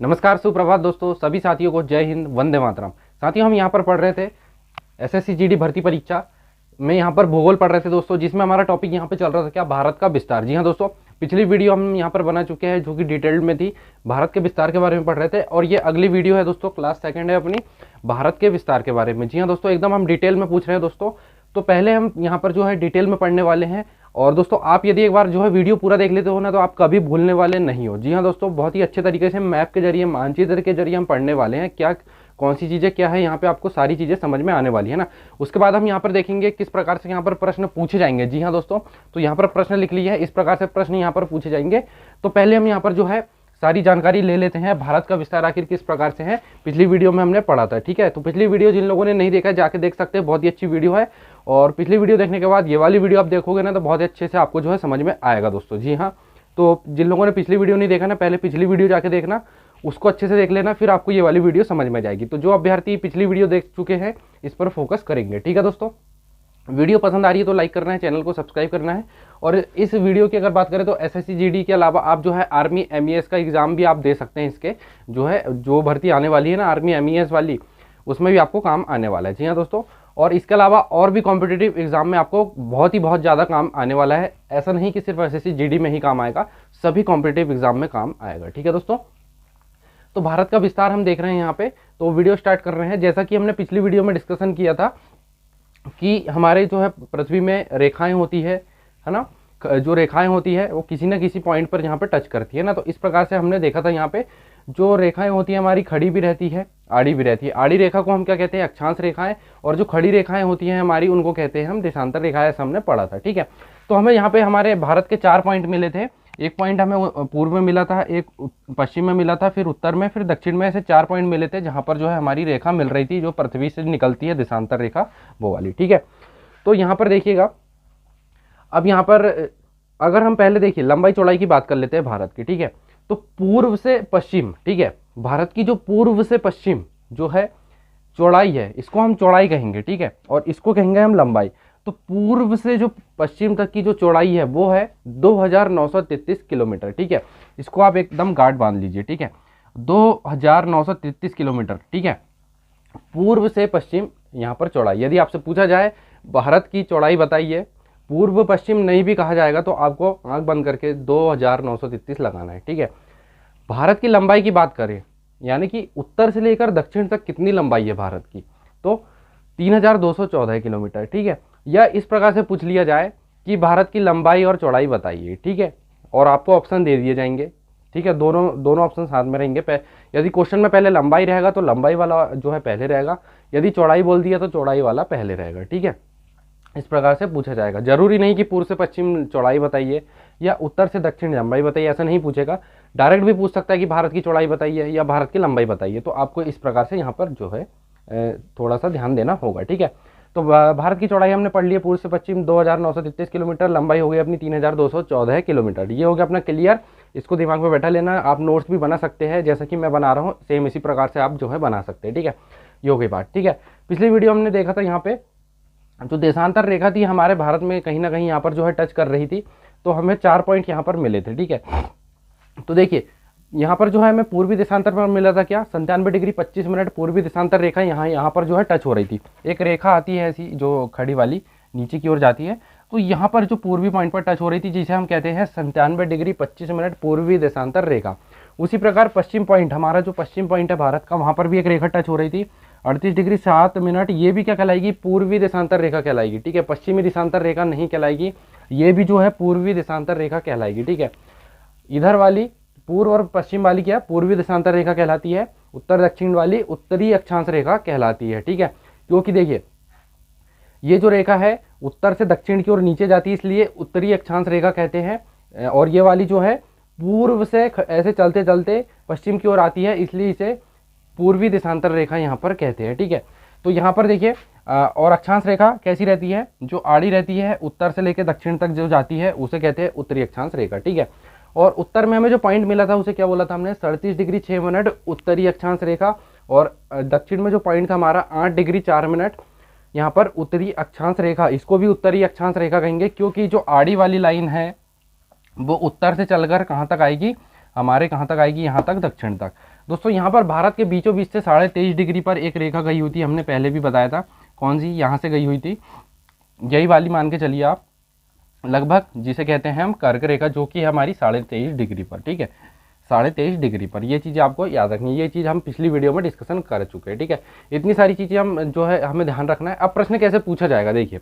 नमस्कार, सुप्रभात दोस्तों। सभी साथियों को जय हिंद, वंदे मातरम। साथियों, हम यहाँ पर पढ़ रहे थे एसएससी जीडी भर्ती परीक्षा में यहाँ पर भूगोल पढ़ रहे थे दोस्तों, जिसमें हमारा टॉपिक यहाँ पे चल रहा था क्या, भारत का विस्तार। जी हाँ दोस्तों, पिछली वीडियो हम यहाँ पर बना चुके हैं जो कि डिटेल्ड में थी, भारत के विस्तार के बारे में पढ़ रहे थे। और ये अगली वीडियो है दोस्तों, क्लास सेकंड है अपनी, भारत के विस्तार के बारे में। जी हाँ दोस्तों, एकदम हम डिटेल में पूछ रहे हैं दोस्तों। तो पहले हम यहाँ पर जो है डिटेल में पढ़ने वाले हैं। और दोस्तों, आप यदि एक बार जो है वीडियो पूरा देख लेते हो ना, तो आप कभी भूलने वाले नहीं हो। जी हाँ दोस्तों, बहुत ही अच्छे तरीके से मैप के जरिए, मानचित्र के जरिए हम पढ़ने वाले हैं। क्या कौन सी चीज़ें क्या है, यहाँ पे आपको सारी चीज़ें समझ में आने वाली है ना। उसके बाद हम यहाँ पर देखेंगे किस प्रकार से यहाँ पर प्रश्न पूछे जाएंगे। जी हाँ दोस्तों, तो यहाँ पर प्रश्न लिख लिया है, इस प्रकार से प्रश्न यहाँ पर पूछे जाएंगे। तो पहले हम यहाँ पर जो है सारी जानकारी ले लेते हैं, भारत का विस्तार आखिर किस प्रकार से है। पिछली वीडियो में हमने पढ़ा था, ठीक है। तो पिछली वीडियो जिन लोगों ने नहीं देखा है, जाके देख सकते हैं, बहुत ही अच्छी वीडियो है। और पिछली वीडियो देखने के बाद ये वाली वीडियो आप देखोगे ना, तो बहुत ही अच्छे से आपको जो है समझ में आएगा दोस्तों। जी हाँ, तो जिन लोगों ने पिछली वीडियो नहीं देखा ना, पहले पिछली वीडियो जाके देखना, उसको अच्छे से देख लेना, फिर आपको ये वाली वीडियो समझ में जाएगी। तो जो अभ्यर्थी पिछली वीडियो देख चुके हैं, इस पर फोकस करेंगे, ठीक है दोस्तों। वीडियो पसंद आ रही है तो लाइक करना है, चैनल को सब्सक्राइब करना है। और इस वीडियो की अगर बात करें तो एसएससी जीडी के अलावा आप जो है आर्मी एमईएस का एग्जाम भी आप दे सकते हैं। इसके जो भर्ती आने वाली है ना, आर्मी एमईएस वाली, उसमें भी आपको काम आने वाला है। जी हाँ दोस्तों, और इसके अलावा और भी कॉम्पिटिटिव एग्जाम में आपको बहुत ज़्यादा काम आने वाला है। ऐसा नहीं कि सिर्फ एसएससी जीडी में ही काम आएगा, सभी कॉम्पिटिटिव एग्जाम में काम आएगा, ठीक है दोस्तों। तो भारत का विस्तार हम देख रहे हैं यहाँ पे, तो वीडियो स्टार्ट कर रहे हैं। जैसा कि हमने पिछली वीडियो में डिस्कशन किया था कि हमारे जो है पृथ्वी में रेखाएं होती है ना, जो रेखाएं होती है वो किसी न किसी पॉइंट पर यहाँ पे टच करती है ना। तो इस प्रकार से हमने देखा था, यहाँ पे जो रेखाएं होती है हमारी, खड़ी भी रहती है, आड़ी भी रहती है। आड़ी रेखा को हम क्या कहते हैं, अक्षांश रेखाएं। और जो खड़ी रेखाएं होती हैं हमारी, उनको कहते हैं हम देशांतर रेखाएं, ऐसा हमने पढ़ा था, ठीक है। तो हमें यहाँ पे हमारे भारत के 4 पॉइंट मिले थे। एक पॉइंट हमें पूर्व में मिला था, एक पश्चिम में मिला था, फिर उत्तर में, फिर दक्षिण में। ऐसे 4 पॉइंट मिले थे जहाँ पर जो है हमारी रेखा मिल रही थी, जो पृथ्वी से निकलती है, देशांतर रेखा, वो वाली, ठीक है। तो यहाँ पर देखिएगा, अब यहाँ पर अगर हम पहले देखिए लंबाई चौड़ाई की बात कर लेते हैं भारत की, ठीक है। तो पूर्व से पश्चिम, ठीक है, भारत की जो पूर्व से पश्चिम जो है चौड़ाई है, इसको हम चौड़ाई कहेंगे, ठीक है, और इसको कहेंगे हम लंबाई। तो पूर्व से जो पश्चिम तक की जो चौड़ाई है वो है 2933 किलोमीटर, ठीक है। इसको आप एकदम गांठ बांध लीजिए, ठीक है, 2933 किलोमीटर, ठीक है, पूर्व से पश्चिम यहाँ पर चौड़ाई। यदि आपसे पूछा जाए भारत की चौड़ाई बताइए, पूर्व पश्चिम नहीं भी कहा जाएगा, तो आपको आंख बंद करके 2933 लगाना है, ठीक है। भारत की लंबाई की बात करें, यानी कि उत्तर से लेकर दक्षिण तक कितनी लंबाई है भारत की, तो 3214 किलोमीटर, ठीक है। या इस प्रकार से पूछ लिया जाए कि भारत की लंबाई और चौड़ाई बताइए, ठीक है, और आपको ऑप्शन दे दिए जाएंगे, ठीक है, दोनों ऑप्शन साथ में रहेंगे। यदि क्वेश्चन में पहले लंबाई रहेगा तो लंबाई वाला जो है पहले रहेगा, यदि चौड़ाई बोल दिया तो चौड़ाई वाला पहले रहेगा, ठीक है। इस प्रकार से पूछा जाएगा। जरूरी नहीं कि पूर्व से पश्चिम चौड़ाई बताइए या उत्तर से दक्षिण लंबाई बताइए, ऐसा नहीं पूछेगा। डायरेक्ट भी पूछ सकता है कि भारत की चौड़ाई बताइए या भारत की लंबाई बताइए। तो आपको इस प्रकार से यहाँ पर जो है थोड़ा सा ध्यान देना होगा, ठीक है। तो भारत की चौड़ाई हमने पढ़ ली है, पूर्व से पश्चिम 2933 किलोमीटर, लंबाई हो गई अपनी 3214 किलोमीटर। ये हो गया अपना क्लियर। इसको दिमाग में बैठा लेना। आप नोट्स भी बना सकते हैं, जैसा कि मैं बना रहा हूँ, सेम इसी प्रकार से आप जो है बना सकते हैं, ठीक है। ये हो गई बात, ठीक है। पिछली वीडियो हमने देखा था, यहाँ पे जो देशांतर रेखा थी हमारे भारत में कहीं ना कहीं यहाँ पर जो है टच कर रही थी, तो हमें 4 पॉइंट यहाँ पर मिले थे, ठीक है। तो देखिए यहाँ पर जो है हमें पूर्वी देशांतर पर मिला था क्या, 97 डिग्री 25 मिनट पूर्वी देशांतर रेखा यहाँ पर जो है टच हो रही थी। एक रेखा आती है ऐसी जो खड़ी वाली नीचे की ओर जाती है, तो यहाँ पर जो पूर्वी पॉइंट पर टच हो रही थी, जिसे हम कहते हैं 97 डिग्री 25 मिनट पूर्वी देशांतर रेखा। उसी प्रकार पश्चिम पॉइंट, हमारा जो पश्चिम पॉइंट है भारत का, वहाँ पर भी एक रेखा टच हो रही थी 38 डिग्री 7 मिनट। ये भी क्या कहलाएगी, पूर्वी देशांतर रेखा कहलाएगी, ठीक है। पश्चिमी देशांतर रेखा नहीं कहलाएगी, ये भी जो है पूर्वी देशांतर रेखा कहलाएगी, ठीक है। इधर वाली पूर्व और पश्चिम वाली क्या, पूर्वी देशांतर रेखा कहलाती है। उत्तर दक्षिण वाली उत्तरी अक्षांश रेखा कहलाती है, ठीक है। क्योंकि देखिए ये जो रेखा है उत्तर से दक्षिण की ओर नीचे जाती है, इसलिए उत्तरी अक्षांश रेखा कहते हैं। और ये वाली जो है पूर्व से ऐसे चलते चलते पश्चिम की ओर आती है, इसलिए इसे पूर्वी देशांतर रेखा यहाँ पर कहते हैं, ठीक है। तो यहाँ पर देखिए और अक्षांश रेखा कैसी रहती है, जो आड़ी रहती है, उत्तर से लेकर दक्षिण तक जो जाती है उसे कहते हैं उत्तरी अक्षांश रेखा, ठीक है। और उत्तर में हमें जो पॉइंट मिला था उसे क्या बोला था हमने, 37 डिग्री 6 मिनट उत्तरी अक्षांश रेखा। और दक्षिण में जो पॉइंट था हमारा 8 डिग्री 4 मिनट यहाँ पर उत्तरी अक्षांश रेखा। इसको भी उत्तरी अक्षांश रेखा कहेंगे, क्योंकि जो आड़ी वाली लाइन है वो उत्तर से चलकर कहाँ तक आएगी, हमारे कहाँ तक आएगी, यहाँ तक, दक्षिण तक। दोस्तों यहाँ पर भारत के बीचों बीच से 23.5 डिग्री पर एक रेखा गई हुई थी, हमने पहले भी बताया था कौन सी, यहाँ से गई हुई थी, यही वाली मान के चलिए आप लगभग, जिसे कहते हैं हम कर्क रेखा, जो कि है हमारी 23.5 डिग्री पर, ठीक है, 23.5 डिग्री पर। ये चीज़ आपको याद रखनी है, ये चीज़ हम पिछली वीडियो में डिस्कशन कर चुके हैं, ठीक है। इतनी सारी चीज़ें हम जो है हमें ध्यान रखना है। अब प्रश्न कैसे पूछा जाएगा, देखिए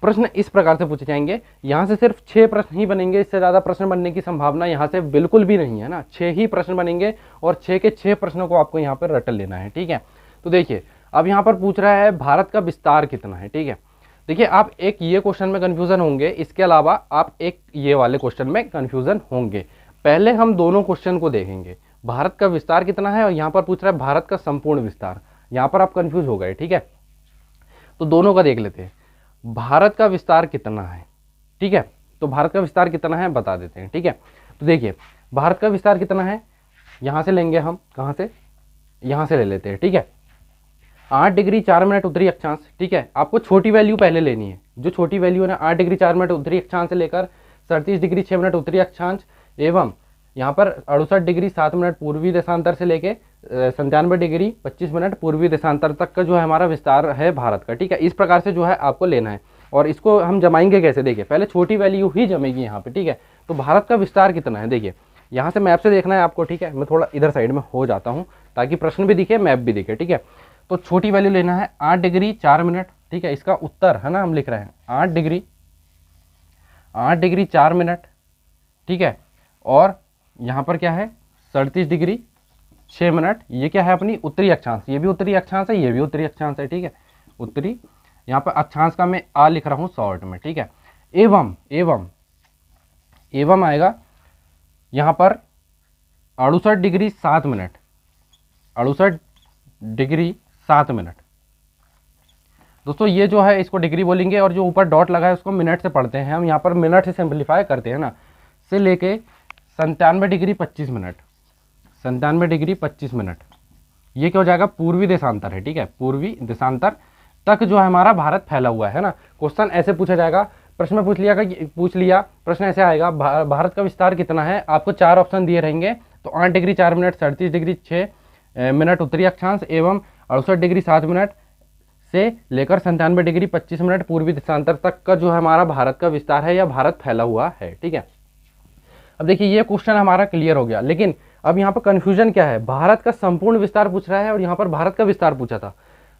प्रश्न इस प्रकार से पूछे जाएंगे, यहाँ से सिर्फ 6 प्रश्न ही बनेंगे, इससे ज़्यादा प्रश्न बनने की संभावना यहाँ से बिल्कुल भी नहीं है ना। 6 ही प्रश्न बनेंगे और 6 के 6 प्रश्नों को आपको यहाँ पर रट लेना है, ठीक है। तो देखिए अब यहाँ पर पूछ रहा है भारत का विस्तार कितना है, ठीक है। देखिए आप एक ये क्वेश्चन में कन्फ्यूज़न होंगे, इसके अलावा आप एक ये वाले क्वेश्चन में कन्फ्यूज़न होंगे। पहले हम दोनों क्वेश्चन को देखेंगे, भारत का विस्तार कितना है और यहाँ पर पूछ रहा है भारत का संपूर्ण विस्तार। यहाँ पर आप कन्फ्यूज हो गए, ठीक है। तो दोनों का देख लेते हैं, भारत का विस्तार कितना है, ठीक है। तो भारत का विस्तार कितना है बता देते हैं, ठीक है। तो देखिए भारत का विस्तार कितना है, यहाँ से लेंगे हम, कहाँ से, यहाँ से ले लेते हैं, ठीक है। 8 डिग्री 4 मिनट उत्तरी अक्षांश, ठीक है। आपको छोटी वैल्यू पहले लेनी है, जो छोटी वैल्यू है ना 8 डिग्री 4 मिनट उत्तरी अक्षांश से लेकर 37 डिग्री 6 मिनट उत्तरी अक्षांश एवं यहाँ पर 68 डिग्री 7 मिनट पूर्वी देशांतर से लेके 97 डिग्री 25 मिनट पूर्वी देशांतर तक का जो है हमारा विस्तार है भारत का, ठीक है। इस प्रकार से जो है आपको लेना है और इसको हम जमाएंगे कैसे, देखिए पहले छोटी वैल्यू ही जमेगी यहाँ पे, ठीक है। तो भारत का विस्तार कितना है, देखिए यहाँ से मैप से देखना है आपको, ठीक है। मैं थोड़ा इधर साइड में हो जाता हूँ ताकि प्रश्न भी दिखे मैप भी दिखे, ठीक है। तो छोटी वैल्यू लेना है 8 डिग्री 4 मिनट, ठीक है। इसका उत्तर है ना हम लिख रहे हैं 8 डिग्री 4 मिनट, ठीक है। और यहाँ पर क्या है 37 डिग्री 6 मिनट, ये क्या है अपनी उत्तरी अक्षांश, ये भी उत्तरी अक्षांश है, ये भी उत्तरी अक्षांश है, ठीक है। उत्तरी, यहाँ पर अक्षांश का मैं आ लिख रहा हूँ शॉर्ट में, ठीक है। एवं एवं एवं आएगा यहाँ पर 68 डिग्री 7 मिनट, 68 डिग्री 7 मिनट। दोस्तों ये जो है इसको डिग्री बोलेंगे और जो ऊपर डॉट लगा है उसको मिनट से पढ़ते हैं हम, यहाँ पर मिनट से सिंपलीफाई करते हैं ना, से लेके 97 डिग्री 25 मिनट, 97 डिग्री 25 मिनट, ये क्या हो जाएगा पूर्वी देशांतर है, ठीक है। पूर्वी देशांतर तक जो है हमारा भारत फैला हुआ है ना। क्वेश्चन ऐसे पूछा जाएगा, प्रश्न में पूछ लिया प्रश्न ऐसे आएगा, भारत का विस्तार कितना है, आपको 4 ऑप्शन दिए रहेंगे। तो 8 डिग्री 4 मिनट, 37 डिग्री 6 मिनट उत्तरी अक्षांश एवं 68 डिग्री 7 मिनट से लेकर 97 डिग्री 25 मिनट पूर्वी देशांतर तक का जो है हमारा भारत का विस्तार है या भारत फैला हुआ है, ठीक है। अब देखिए ये क्वेश्चन हमारा क्लियर हो गया, लेकिन अब यहाँ पर कन्फ्यूजन क्या है, भारत का संपूर्ण विस्तार पूछ रहा है और यहाँ पर भारत का विस्तार पूछा था,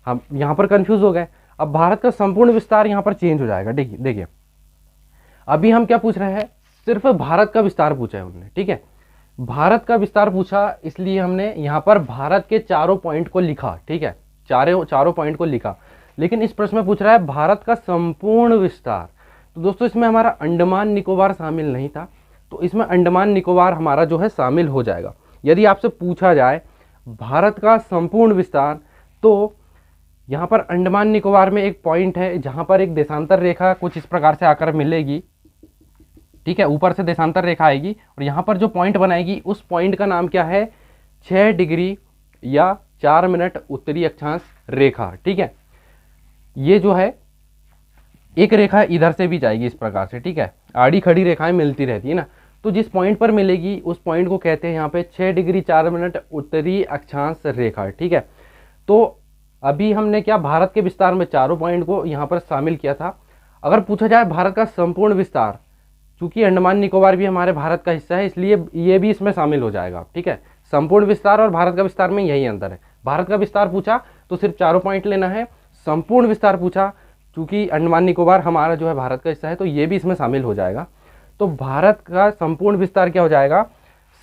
हम यहाँ पर कन्फ्यूज हो गए। अब भारत का संपूर्ण विस्तार यहाँ पर चेंज हो जाएगा, देखिए अभी हम क्या पूछ रहे हैं, सिर्फ भारत का विस्तार पूछा है हमने, ठीक है। भारत का विस्तार पूछा इसलिए हमने यहाँ पर भारत के चारों पॉइंट को लिखा, ठीक है, चारों पॉइंट को लिखा। लेकिन इस प्रश्न में पूछ रहा है भारत का संपूर्ण विस्तार, तो दोस्तों इसमें हमारा अंडमान निकोबार शामिल नहीं था, तो इसमें अंडमान निकोबार हमारा जो है शामिल हो जाएगा। यदि आपसे पूछा जाए भारत का संपूर्ण विस्तार, तो यहाँ पर अंडमान निकोबार में एक पॉइंट है जहाँ पर एक देशांतर रेखा कुछ इस प्रकार से आकर मिलेगी, ठीक है। ऊपर से देशांतर रेखा आएगी और यहाँ पर जो पॉइंट बनाएगी उस पॉइंट का नाम क्या है, 6 डिग्री या 4 मिनट उत्तरी अक्षांश रेखा, ठीक है। ये जो है एक रेखा इधर से भी जाएगी इस प्रकार से, ठीक है। आड़ी खड़ी रेखाएं मिलती रहती है ना, तो जिस पॉइंट पर मिलेगी उस पॉइंट को कहते हैं यहाँ पे 6 डिग्री 4 मिनट उत्तरी अक्षांश रेखा, ठीक है। तो अभी हमने क्या भारत के विस्तार में चारों पॉइंट को यहाँ पर शामिल किया था। अगर पूछा जाए भारत का संपूर्ण विस्तार, चूंकि अंडमान निकोबार भी हमारे भारत का हिस्सा है इसलिए ये भी इसमें शामिल हो जाएगा, ठीक है। संपूर्ण विस्तार और भारत का विस्तार में यही अंतर है, भारत का विस्तार पूछा तो सिर्फ चारों पॉइंट लेना है, संपूर्ण विस्तार पूछा चूंकि अंडमान निकोबार हमारा जो है भारत का हिस्सा है तो ये भी इसमें शामिल हो जाएगा। तो भारत का संपूर्ण विस्तार क्या हो जाएगा,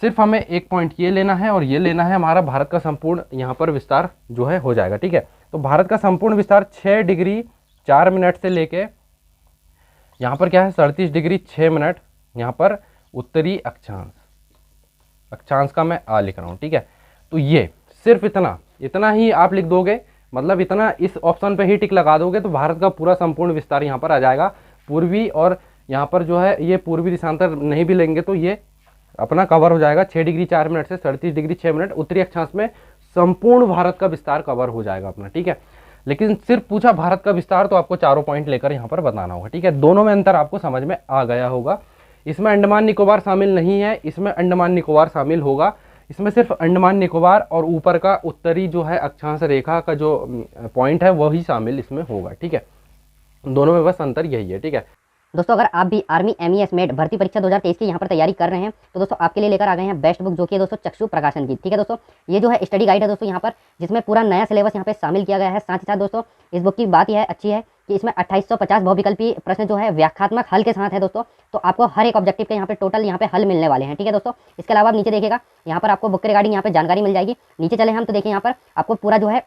सिर्फ हमें एक पॉइंट ये लेना है और ये लेना है, हमारा भारत का संपूर्ण यहाँ पर विस्तार जो है हो जाएगा, ठीक है। तो भारत का संपूर्ण विस्तार 6 डिग्री 4 मिनट से लेके यहाँ पर क्या है 37 डिग्री 6 मिनट, यहाँ पर उत्तरी अक्षांश, अक्षांश का मैं आ लिख रहा हूँ, ठीक है। तो ये सिर्फ इतना ही आप लिख दोगे, मतलब इतना इस ऑप्शन पे ही टिक लगा दोगे तो भारत का पूरा संपूर्ण विस्तार यहाँ पर आ जाएगा। पूर्वी और यहाँ पर जो है ये पूर्वी देशांतर नहीं भी लेंगे तो ये अपना कवर हो जाएगा। 6 डिग्री 4 मिनट से 37 डिग्री 6 मिनट उत्तरी अक्षांश में संपूर्ण भारत का विस्तार कवर हो जाएगा अपना, ठीक है। लेकिन सिर्फ पूछा भारत का विस्तार तो आपको चारों पॉइंट लेकर यहाँ पर बताना होगा, ठीक है। दोनों में अंतर आपको समझ में आ गया होगा। इसमें अंडमान निकोबार शामिल नहीं है, इसमें अंडमान निकोबार शामिल होगा। इसमें सिर्फ अंडमान निकोबार और ऊपर का उत्तरी जो है अक्षांश रेखा का जो पॉइंट है वही शामिल इसमें होगा, ठीक है। दोनों में बस अंतर यही है, ठीक है। दोस्तों अगर आप भी आर्मी MES मेट भर्ती परीक्षा 2023 की यहाँ पर तैयारी कर रहे हैं तो दोस्तों आपके लिए लेकर आ गए हैं बेस्ट बुक, जो कि है दोस्तों चक्षु प्रकाशन की, ठीक है दोस्तों। ये जो है स्टडी गाइड है दोस्तों यहाँ पर, जिसमें पूरा नया सिलेबस यहाँ पे शामिल किया गया है। साथ ही साथ दोस्तों इस बुक की बात यह अच्छी है कि इसमें 2850 बहुविकल्पी प्रश्न जो है व्याख्यात्मक हल के साथ है दोस्तों। तो आपको हर एक ऑब्जेक्टिव के यहाँ पे टोटल यहाँ पे हल मिलने वाले हैं, ठीक है दोस्तों। इसके अलावा आप नीचे देखिएगा, यहाँ पर आपको बुक के रिगार्डिंग यहाँ पे जानकारी मिल जाएगी। नीचे चले हम तो देखिए यहाँ पर आपको पूरा जो है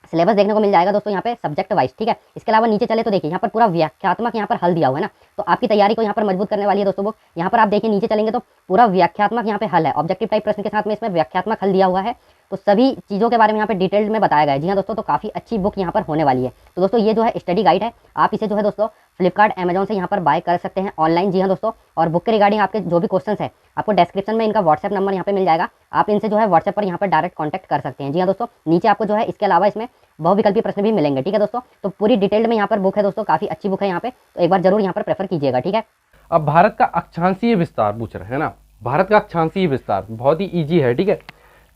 सिलेबस देखने को मिल जाएगा दोस्तों यहाँ पे सब्जेक्ट वाइज, ठीक है। इसके अलावा नीचे चले तो देखिए यहाँ पर पूरा व्याख्यात्मक यहाँ पर हल दिया हुआ है ना, तो आपकी तैयारी को यहाँ पर मजबूत करने वाली है दोस्तों बुक। यहाँ पर आप देखिए नीचे चलेंगे तो पूरा व्याख्यात्मक यहाँ पे हल है, ऑब्जेक्टिव टाइप प्रश्न के साथ में इसमें व्याख्यात्मक हल दिया हुआ है। तो सभी चीज़ों के बारे में यहाँ पे डिटेल्ड में बताया गया है। जी हाँ दोस्तों, तो काफ़ी अच्छी बुक यहाँ पर होने वाली है। तो दोस्तों ये जो है स्टडी गाइड है, आप इसे जो है दोस्तों फ्लिपकार्ट अमेजॉन से यहाँ पर बाय कर सकते हैं ऑनलाइन। जी हाँ दोस्तों, और बुक के रिगार्डिंग आपके जो भी क्वेश्चन है आपको डिस्क्रिप्शन में इनका व्हाट्सएप नंबर यहाँ पे मिल जाएगा, आप इनसे जो है व्हाट्सएप पर यहाँ पर डायरेक्ट कॉन्टैक्ट कर सकते हैं। जी हाँ दोस्तों, नीचे आपको जो है इसके अलावा इसमें बहुविकल्पी प्रश्न भी मिलेंगे, ठीक है दोस्तों। तो पूरी डिटेल्ड में यहाँ पर बुक है दोस्तों, काफ़ी अच्छी बुक है यहाँ पे, तो एक बार जरूर यहाँ पर प्रेफर कीजिएगा, ठीक है। अब भारत का अक्षांशीय विस्तार पूछ रहे हैं ना, भारत का अक्षांशीय विस्तार बहुत ही ईजी है, ठीक है।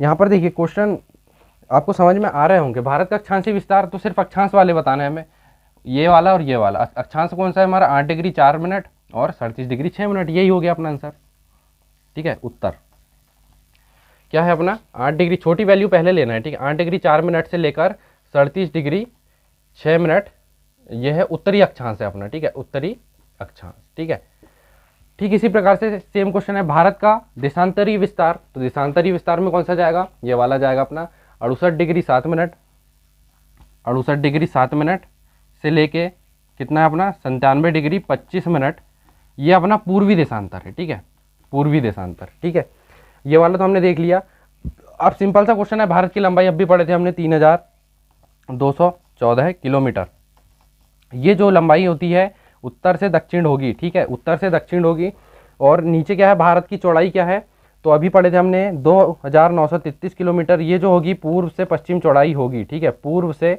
यहाँ पर देखिए क्वेश्चन आपको समझ में आ रहे होंगे। भारत का अक्षांशीय विस्तार तो सिर्फ अक्षांश वाले बताना है हमें, ये वाला और ये वाला। अक्षांश कौन सा है हमारा? 8 डिग्री 4 मिनट और 37 डिग्री 6 मिनट, यही हो गया अपना आंसर, ठीक है। उत्तर क्या है अपना? 8 डिग्री, छोटी वैल्यू पहले लेना है, ठीक है। 8 डिग्री 4 मिनट से लेकर 37 डिग्री 6 मिनट, यह है उत्तरी अक्षांश है अपना, ठीक है, उत्तरी अक्षांश, ठीक है। ठीक इसी प्रकार से सेम क्वेश्चन है भारत का देशांतरी विस्तार, तो देशांतरी विस्तार में कौन सा जाएगा? ये वाला जाएगा अपना 68 डिग्री 7 मिनट, 68 डिग्री 7 मिनट से लेके कितना है अपना 97 डिग्री 25 मिनट, ये अपना पूर्वी देशांतर है, ठीक है, पूर्वी देशांतर, ठीक है। ये वाला तो हमने देख लिया। अब सिंपल सा क्वेश्चन है, भारत की लंबाई अब भी पढ़े थे हमने 3214 किलोमीटर। ये जो लंबाई होती है उत्तर से दक्षिण होगी, ठीक है, उत्तर से दक्षिण होगी। और नीचे क्या है, भारत की चौड़ाई क्या है? तो अभी पढ़े थे हमने 2933 किलोमीटर। ये जो होगी पूर्व से पश्चिम चौड़ाई होगी, ठीक है, पूर्व से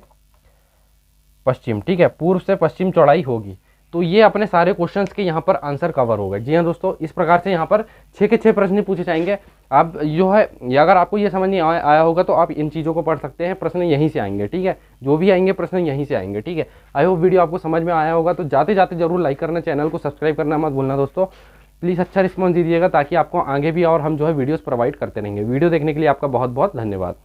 पश्चिम, ठीक है, पूर्व से पश्चिम चौड़ाई होगी। तो ये अपने सारे क्वेश्चंस के यहाँ पर आंसर कवर हो गए। जी हाँ दोस्तों, इस प्रकार से यहाँ पर 6 के 6 प्रश्न पूछे जाएंगे। आप जो है अगर आपको ये समझ नहीं आया होगा तो आप इन चीज़ों को पढ़ सकते हैं, प्रश्न यहीं से आएंगे, ठीक है, जो भी आएंगे प्रश्न यहीं से आएंगे, ठीक है। आई होप वीडियो आपको समझ में आया होगा। तो जाते जाते जरूर लाइक करना, चैनल को सब्सक्राइब करना मत भूलना दोस्तों। प्लीज़ अच्छा रिस्पॉन्स दीजिएगा ताकि आपको आगे भी और हम जो है वीडियोज़ प्रोवाइड करते रहेंगे। वीडियो देखने के लिए आपका बहुत बहुत धन्यवाद।